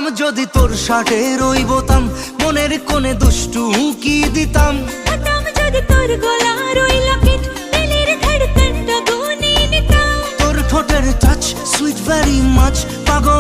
হতাম যদি তোর শার্টের ওই বোতাম, মনের কোণে দুষ্টু কি দিতাম। হতাম যদি তোর গলার ওই লকেট, দিলের ধড়কনটা গুনে নিতাম। তোর ঠোঁটের টাচ সুইট ভেরি মাচ, পাগল